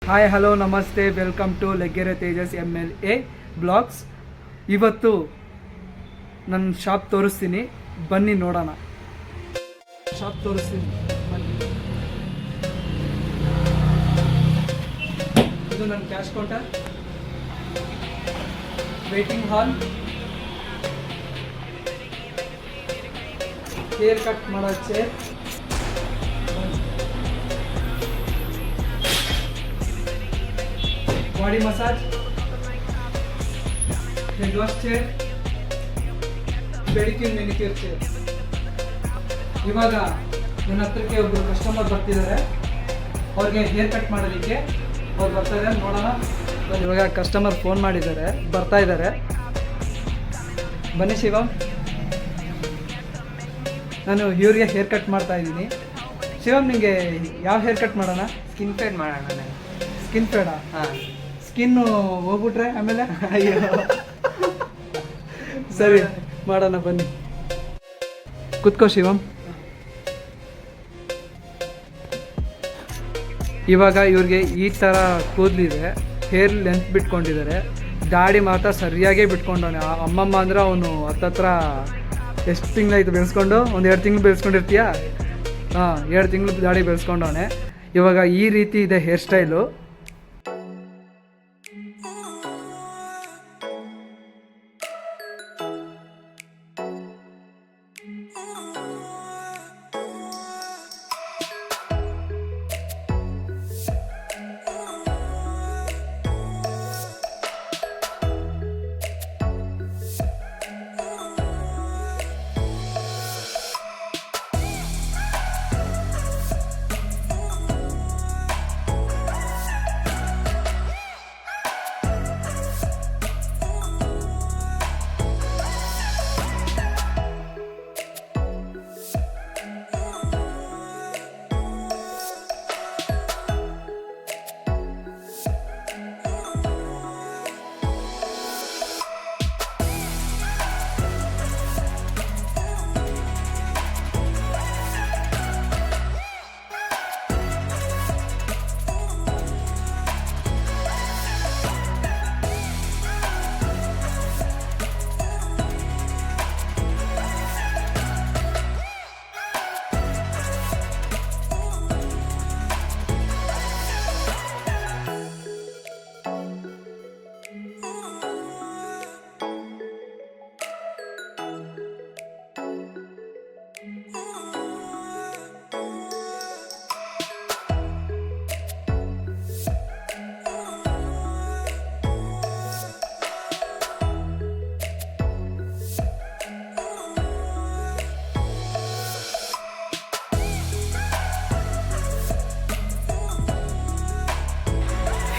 Hi hello ನಮಸ್ತೆ, welcome to Leggere Tejas MLA blogs. ಇವತ್ತು ನನ್ನ ಶಾಪ್ ತೋರಿಸ್ತೀನಿ, ಬನ್ನಿ ನೋಡೋಣ. ಶಾಪ್ ತೋರಿಸ್ತೀನಿ ಬನ್ನಿ. ಇದು ನನ್ನ ಕ್ಯಾಶ್ ಕೌಂಟರ್, ವೇಟಿಂಗ್ ಹಾಲ್, ಹೇರ್ ಕಟ್ ಮಾಡೋ chair, body massage, head wash chair, pedicure manicure chair. ಇವಾಗ ನನ್ನ ಹತ್ರಕ್ಕೆ ಒಬ್ಬರು ಕಸ್ಟಮರ್ ಬರ್ತಿದ್ದಾರೆ, ಅವ್ರಿಗೆ ಹೇರ್ ಕಟ್ ಮಾಡೋದಕ್ಕೆ ಅವ್ರು ಬರ್ತಾ ಇದ್ದಾರೆ, ನೋಡೋಣ. ಇವಾಗ ಕಸ್ಟಮರ್ ಫೋನ್ ಮಾಡಿದ್ದಾರೆ, ಬರ್ತಾ ಇದ್ದಾರೆ. ಬನ್ನಿ ಶಿವಮ್, ನಾನು ಇವ್ರಿಗೆ ಹೇರ್ ಕಟ್ ಮಾಡ್ತಾ ಇದ್ದೀನಿ. ಶಿವಮ್, ನಿಮಗೆ ಯಾವ ಹೇರ್ ಕಟ್ ಮಾಡೋಣ? ಸ್ಕಿನ್ ಫೇಡ್ ಮಾಡೋಣ. ಸ್ಕಿನ್ ಫೇಡಾ? ಹಾಂ. ಸ್ಕಿನ್ನು ಹೋಗ್ಬಿಟ್ರೆ ಆಮೇಲೆ ಅಯ್ಯೋ. ಸರಿ ಮಾಡೋಣ ಬನ್ನಿ, ಕುತ್ಕೋ ಶಿವಮ್. ಇವಾಗ ಇವ್ರಿಗೆ ಈ ಥರ ಕೂದಲಿದೆ, ಹೇರ್ ಲೆಂತ್ ಬಿಟ್ಕೊಂಡಿದ್ದಾರೆ, ದಾಡಿ ಮಾತ್ರ ಸರಿಯಾಗೇ ಬಿಟ್ಕೊಂಡವನೆ. ಅಮ್ಮಮ್ಮ ಅಂದ್ರೆ ಅವನು ಹತ್ತತ್ರ ಎಷ್ಟು ತಿಂಗಳಾಯ್ತು ಬೆಳೆಸ್ಕೊಂಡು? ಒಂದು 2 ತಿಂಗಳು ಬೆಳೆಸ್ಕೊಂಡಿರ್ತೀಯಾ? ಹಾಂ, 2 ತಿಂಗಳು ದಾಡಿ ಬೆಳೆಸ್ಕೊಂಡವನೆ. ಇವಾಗ ಈ ರೀತಿ ಇದೆ ಹೇರ್ ಸ್ಟೈಲು.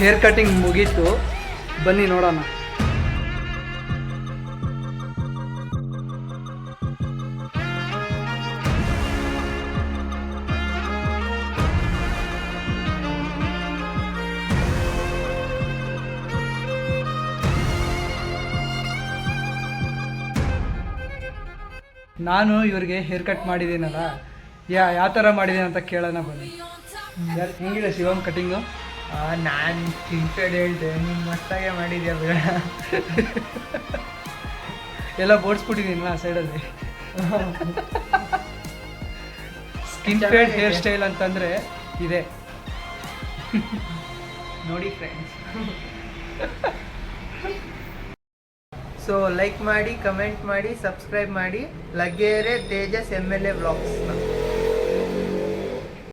ಹೇರ್ ಕಟಿಂಗ್ ಮುಗೀತು, ಬನ್ನಿ ನೋಡೋಣ. ನಾನು ಇವ್ರಿಗೆ ಹೇರ್ ಕಟ್ ಮಾಡಿದ್ದೀನಲ್ಲ, ಯಾವ ಥರ ಮಾಡಿದ್ದೀನಿ ಅಂತ ಕೇಳೋಣ ಬನ್ನಿ. ಹೆಂಗಿದೆ ಶಿವಮ್ ಕಟಿಂಗು? ನಾನು ಸ್ಕಿನ್ ಫೇಡ್ ಹೇಳಿದೆ, ನೀನು ಮಸ್ತಾಗೆ ಮಾಡಿದ್ಯಾ ಬೇಡ. ಎಲ್ಲ ಬೋಡ್ಸ್ಬಿಟ್ಟಿದ್ದೀನಲ್ಲ ಸೈಡಲ್ಲಿ. ಸ್ಕಿನ್ ಫೇಡ್ ಹೇರ್ ಸ್ಟೈಲ್ ಅಂತಂದರೆ ಇದೆ ನೋಡಿ ಫ್ರೆಂಡ್ಸ್. ಸೊ ಲೈಕ್ ಮಾಡಿ, ಕಮೆಂಟ್ ಮಾಡಿ, ಸಬ್ಸ್ಕ್ರೈಬ್ ಮಾಡಿ ಲೆಗ್ಗೆರೆ ತೇಜಸ್ MLA ಬ್ಲಾಗ್ಸ್ನ.